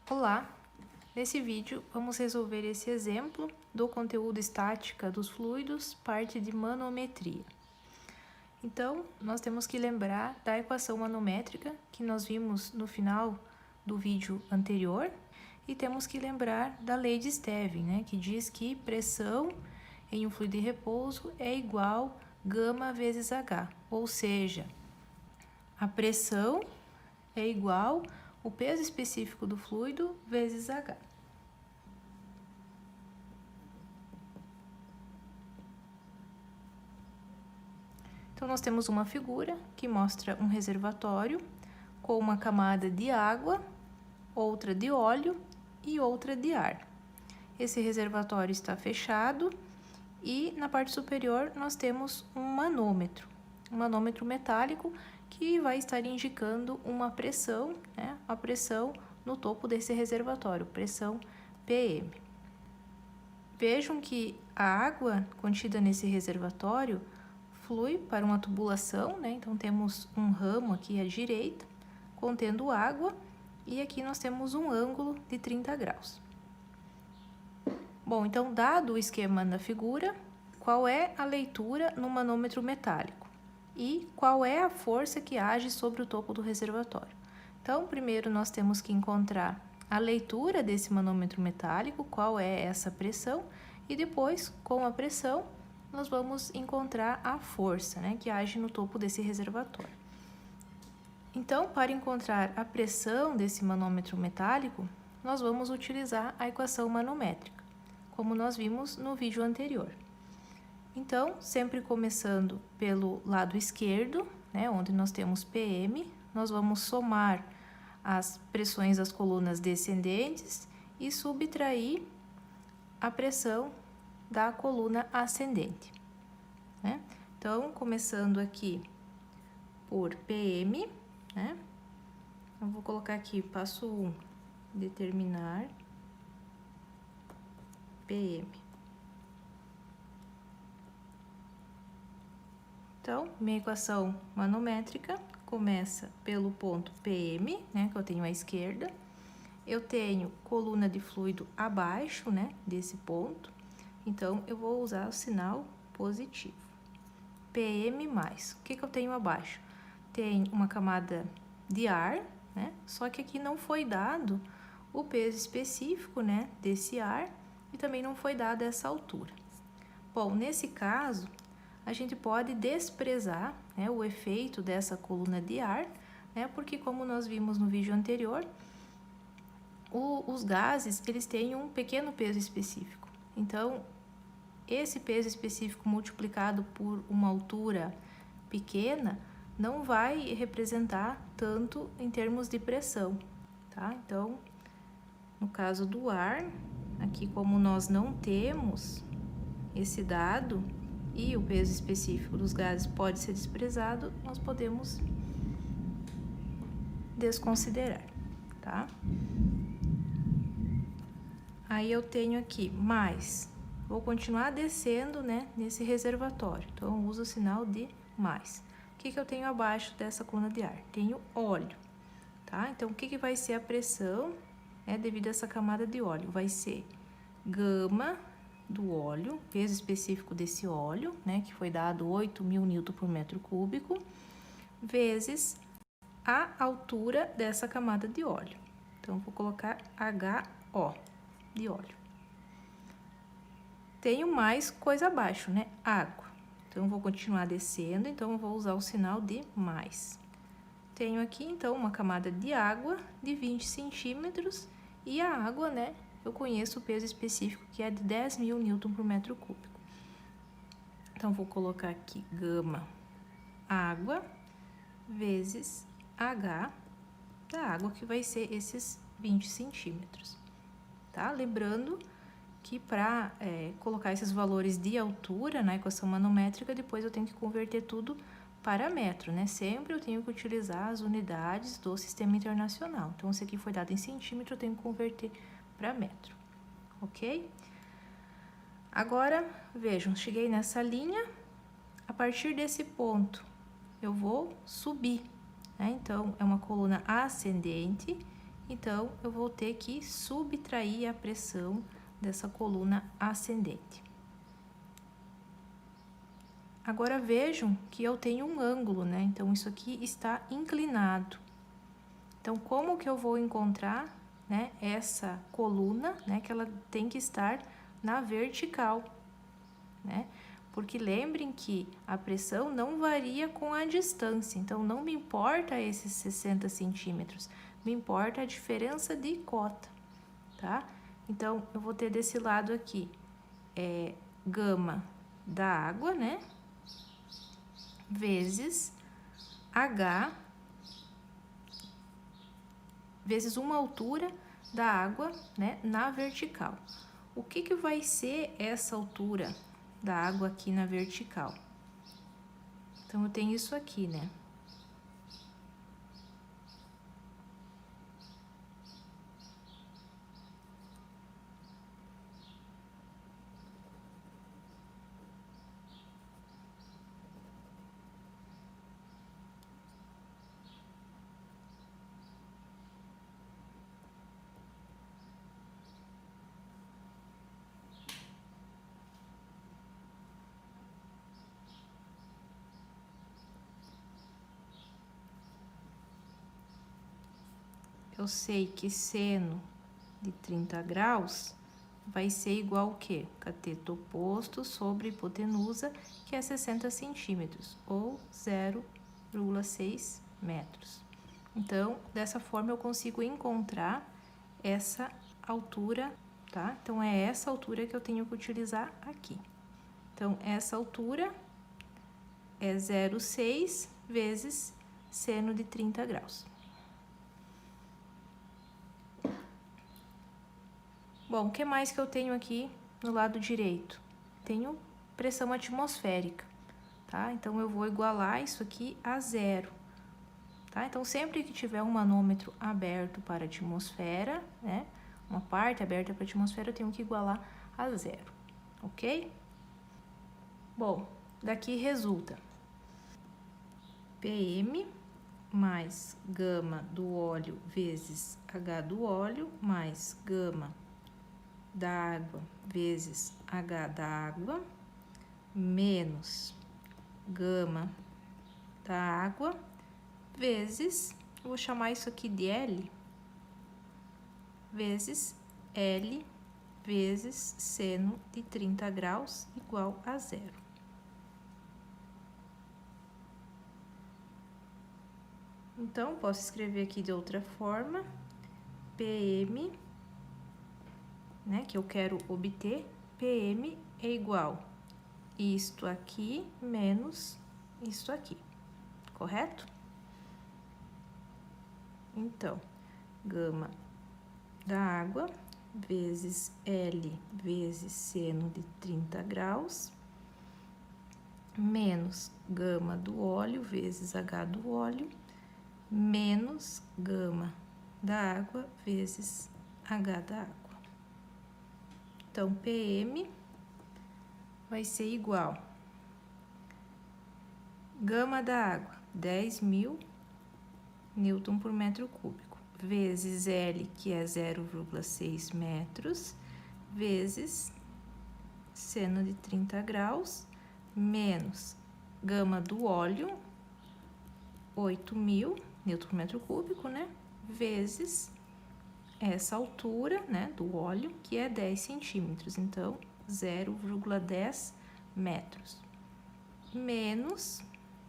Olá! Nesse vídeo vamos resolver esse exemplo do conteúdo estática dos fluidos, parte de manometria. Então, nós temos que lembrar da equação manométrica que nós vimos no final do vídeo anterior e temos que lembrar da lei de Stevin, né, que diz que pressão em um fluido em repouso é igual gama vezes H, ou seja, a pressão é igual o peso específico do fluido vezes H. Então, nós temos uma figura que mostra um reservatório com uma camada de água, outra de óleo e outra de ar. Esse reservatório está fechado e na parte superior nós temos um manômetro metálico que vai estar indicando uma pressão, né? A pressão no topo desse reservatório, pressão PM. Vejam que a água contida nesse reservatório flui para uma tubulação, né? Então, temos um ramo aqui à direita, contendo água, e aqui nós temos um ângulo de 30 graus. Bom, então, dado o esquema da figura, qual é a leitura no manômetro metálico? E qual é a força que age sobre o topo do reservatório? Então, primeiro nós temos que encontrar a leitura desse manômetro metálico, qual é essa pressão, e depois, com a pressão, nós vamos encontrar a força, né, que age no topo desse reservatório. Então, para encontrar a pressão desse manômetro metálico, nós vamos utilizar a equação manométrica, como nós vimos no vídeo anterior. Então, sempre começando pelo lado esquerdo, né, onde nós temos PM, nós vamos somar as pressões das colunas descendentes e subtrair a pressão da coluna ascendente, né? Então, começando aqui por PM, né? Eu vou colocar aqui, passo 1, determinar PM. Então, minha equação manométrica começa pelo ponto PM, né, que eu tenho à esquerda. Eu tenho coluna de fluido abaixo, né, desse ponto. Então, eu vou usar o sinal positivo. PM mais. O que eu tenho abaixo? Tem uma camada de ar, né, só que aqui não foi dado o peso específico, né, desse ar e também não foi dada essa altura. Bom, nesse caso, a gente pode desprezar, né, o efeito dessa coluna de ar, né, porque como nós vimos no vídeo anterior, os gases, eles têm um pequeno peso específico. Então, esse peso específico multiplicado por uma altura pequena não vai representar tanto em termos de pressão, tá? Então, no caso do ar, aqui como nós não temos esse dado, e o peso específico dos gases pode ser desprezado, nós podemos desconsiderar, tá? Aí eu tenho aqui mais, vou continuar descendo, né, nesse reservatório, então eu uso o sinal de mais. O que eu tenho abaixo dessa coluna de ar? Tenho óleo, tá? Então, o que vai ser a pressão, né, devido a essa camada de óleo? Vai ser gama do óleo, peso específico desse óleo, né, que foi dado 8.000 Nm por metro cúbico, vezes a altura dessa camada de óleo. Então, vou colocar HO de óleo. Tenho mais coisa abaixo, né, água. Então, vou continuar descendo, então, eu vou usar o sinal de mais. Tenho aqui, então, uma camada de água de 20 centímetros e a água, né, eu conheço o peso específico, que é de 10.000 Nm por metro cúbico. Então, vou colocar aqui gama água vezes H da água, que vai ser esses 20 centímetros, tá? Lembrando que para colocar esses valores de altura na equação manométrica, depois eu tenho que converter tudo para metro, né? Sempre eu tenho que utilizar as unidades do sistema internacional. Então, se aqui foi dado em centímetro, eu tenho que converter para metro, ok? Agora, vejam, cheguei nessa linha, a partir desse ponto, eu vou subir, né? Então, é uma coluna ascendente Então, eu vou ter que subtrair a pressão dessa coluna ascendente. Agora, vejam que eu tenho um ângulo, né? Então, isso aqui está inclinado. Então, como que eu vou encontrar, né, essa coluna, né, que ela tem que estar na vertical, né? Porque lembrem que a pressão não varia com a distância, então não me importa esses 60 centímetros, me importa a diferença de cota, tá? Então, eu vou ter desse lado aqui, gama da água, né? Vezes H, vezes uma altura da água, né, na vertical. O que vai ser essa altura da água aqui na vertical? Então, eu tenho isso aqui, né? Eu sei que seno de 30 graus vai ser igual ao quê? Cateto oposto sobre hipotenusa, que é 60 centímetros, ou 0,6 metros. Então, dessa forma, eu consigo encontrar essa altura, tá? Então, é essa altura que eu tenho que utilizar aqui. Então, essa altura é 0,6 vezes seno de 30 graus. Bom, o que mais que eu tenho aqui no lado direito? Tenho pressão atmosférica, tá? Então, eu vou igualar isso aqui a zero, tá? Então, sempre que tiver um manômetro aberto para a atmosfera, né? Uma parte aberta para a atmosfera, eu tenho que igualar a zero, ok? Bom, daqui resulta PM mais gama do óleo vezes H do óleo mais gama da água vezes H da água, menos gama da água, vezes, eu vou chamar isso aqui de L, vezes L vezes seno de 30 graus igual a zero. Então, posso escrever aqui de outra forma, PM, né, que eu quero obter, PM é igual isto aqui menos isto aqui, correto? Então, gama da água vezes L vezes seno de 30 graus, menos gama do óleo vezes H do óleo, menos gama da água vezes H da água. Então, PM vai ser igual gama da água, 10.000 Newton por metro cúbico, vezes L, que é 0,6 metros, vezes seno de 30 graus, menos gama do óleo, 8.000 Newton por metro cúbico, né? Vezes essa altura, né, do óleo, que é 10 centímetros, então 0,10 metros, menos,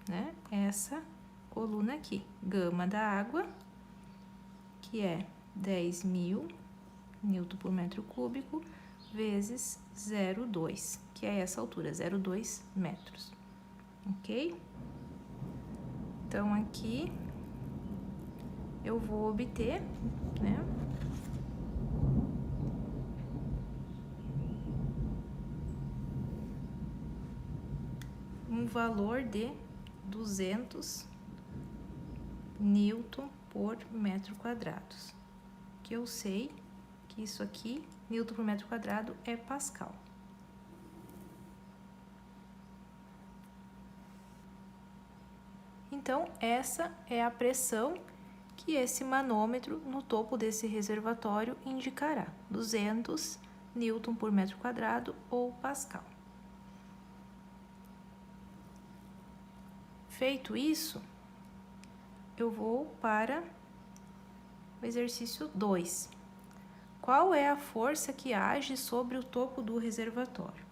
né, essa coluna aqui, gama da água, que é 10.000 Newton por metro cúbico, vezes 0,2, que é essa altura, 0,2 metros, ok? Então, aqui eu vou obter, né, um valor de 200 Newton por metro quadrado, que eu sei que isso aqui, Newton por metro quadrado, é Pascal. Então, essa é a pressão que que esse manômetro no topo desse reservatório indicará 200 Newton por metro quadrado ou Pascal. Feito isso, eu vou para o exercício 2. Qual é a força que age sobre o topo do reservatório?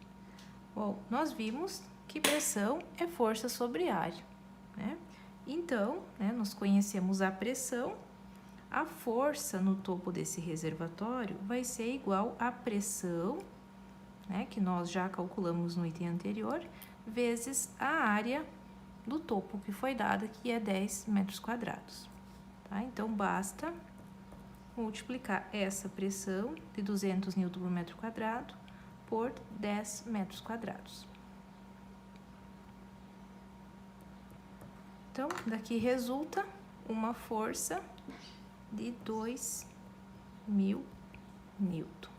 Bom, nós vimos que pressão é força sobre área, né? Então, nós conhecemos a pressão, a força no topo desse reservatório vai ser igual à pressão, que nós já calculamos no item anterior, vezes a área do topo que foi dada, que é 10 metros quadrados. Tá? Então, basta multiplicar essa pressão de 200 Nm por metro quadrado por 10 metros quadrados. Então, daqui resulta uma força de 2.000 Newton.